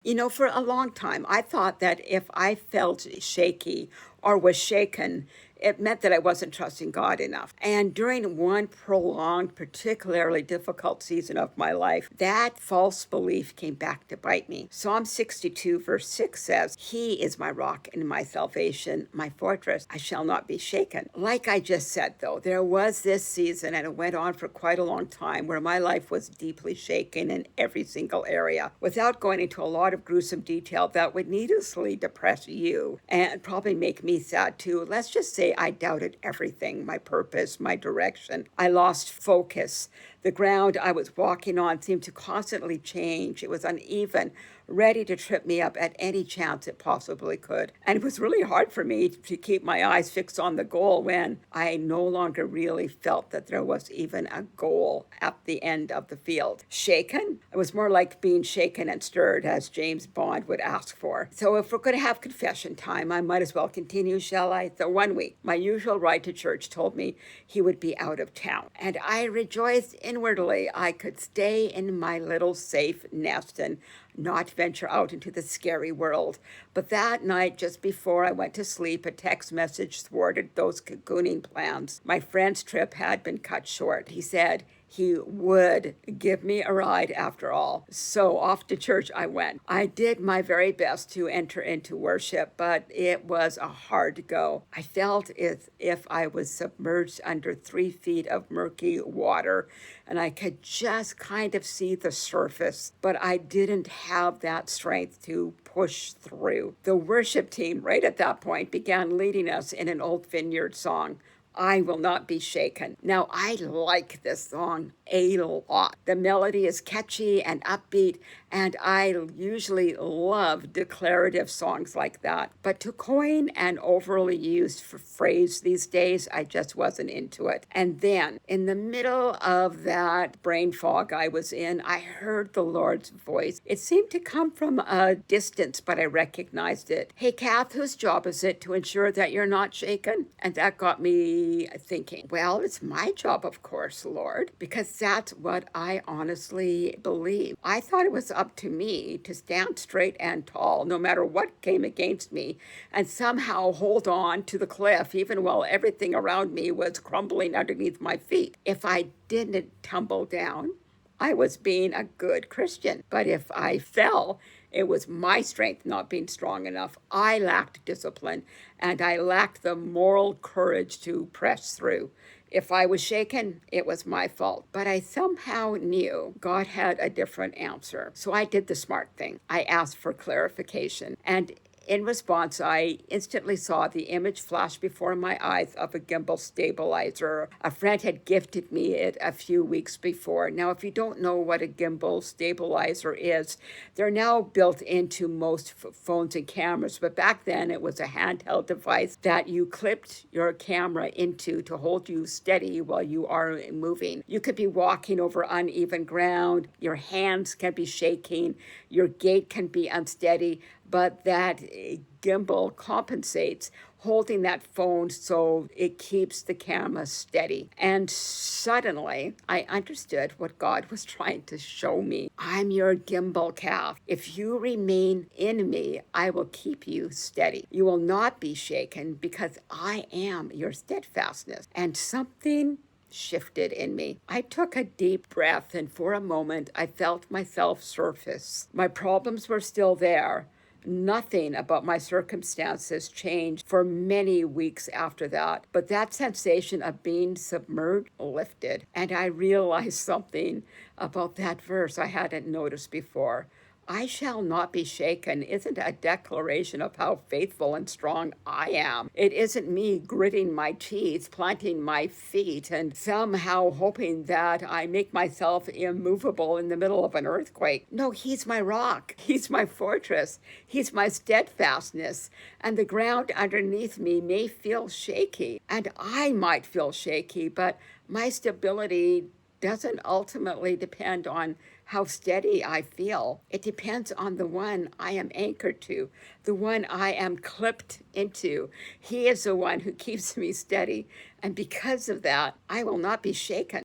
For a long time, I thought that if I felt shaky or was shaken, it meant that I wasn't trusting God enough. And during one prolonged, particularly difficult season of my life, that false belief came back to bite me. Psalm 62, verse 6 says, "He is my rock and my salvation, my fortress. I shall not be shaken." Like I just said, though, there was this season, and it went on for quite a long time, where my life was deeply shaken in every single area. Without going into a lot of gruesome detail that would needlessly depress you and probably make me sad too, let's just say I doubted everything, my purpose, my direction. I lost focus. The ground I was walking on seemed to constantly change. It was uneven, ready to trip me up at any chance it possibly could. And it was really hard for me to keep my eyes fixed on the goal when I no longer really felt that there was even a goal at the end of the field. Shaken? It was more like being shaken and stirred, as James Bond would ask for. So if we're going to have confession time, I might as well continue, shall I? So one week, my usual ride to church told me he would be out of town. And I rejoiced inwardly I could stay in my little safe nest and not venture out into the scary world. But that night, just before I went to sleep, a text message thwarted those cocooning plans. My friend's trip had been cut short. He said he would give me a ride after all. So off to church I went. I did my very best to enter into worship, but it was a hard go. I felt as if I was submerged under 3 feet of murky water, and I could just kind of see the surface, but I didn't have that strength to push through. The worship team, right at that point, began leading us in an old vineyard song, "I Will Not Be Shaken." Now, I like this song a lot. The melody is catchy and upbeat, and I usually love declarative songs like that. But to coin an overly used phrase these days, I just wasn't into it. And then, in the middle of that brain fog I was in, I heard the Lord's voice. It seemed to come from a distance, but I recognized it. "Hey, Kath, whose job is it to ensure that you're not shaken?" And that got me thinking, well, it's my job, of course, Lord, because that's what I honestly believe. I thought it was up to me to stand straight and tall, no matter what came against me, and somehow hold on to the cliff, even while everything around me was crumbling underneath my feet. If I didn't tumble down, I was being a good Christian. But if I fell, it was my strength not being strong enough. I lacked discipline, and I lacked the moral courage to press through. If I was shaken, it was my fault. But I somehow knew God had a different answer. So I did the smart thing. I asked for clarification. And in response, I instantly saw the image flash before my eyes of a gimbal stabilizer. A friend had gifted me it a few weeks before. Now, if you don't know what a gimbal stabilizer is, they're now built into most phones and cameras, but back then it was a handheld device that you clipped your camera into to hold you steady while you are moving. You could be walking over uneven ground, your hands can be shaking, your gait can be unsteady, but that gimbal compensates, holding that phone so it keeps the camera steady. And suddenly, I understood what God was trying to show me. I'm your gimbal, Kath. If you remain in me, I will keep you steady. You will not be shaken because I am your steadfastness. And something shifted in me. I took a deep breath, and for a moment, I felt myself surface. My problems were still there. Nothing about my circumstances changed for many weeks after that, but that sensation of being submerged lifted, and I realized something about that verse I hadn't noticed before. "I shall not be shaken" isn't a declaration of how faithful and strong I am. It isn't me gritting my teeth, planting my feet, and somehow hoping that I make myself immovable in the middle of an earthquake. No, he's my rock. He's my fortress. He's my steadfastness. And the ground underneath me may feel shaky, and I might feel shaky, but my stability doesn't ultimately depend on how steady I feel. It depends on the one I am anchored to, the one I am clipped into. He is the one who keeps me steady. And because of that, I will not be shaken.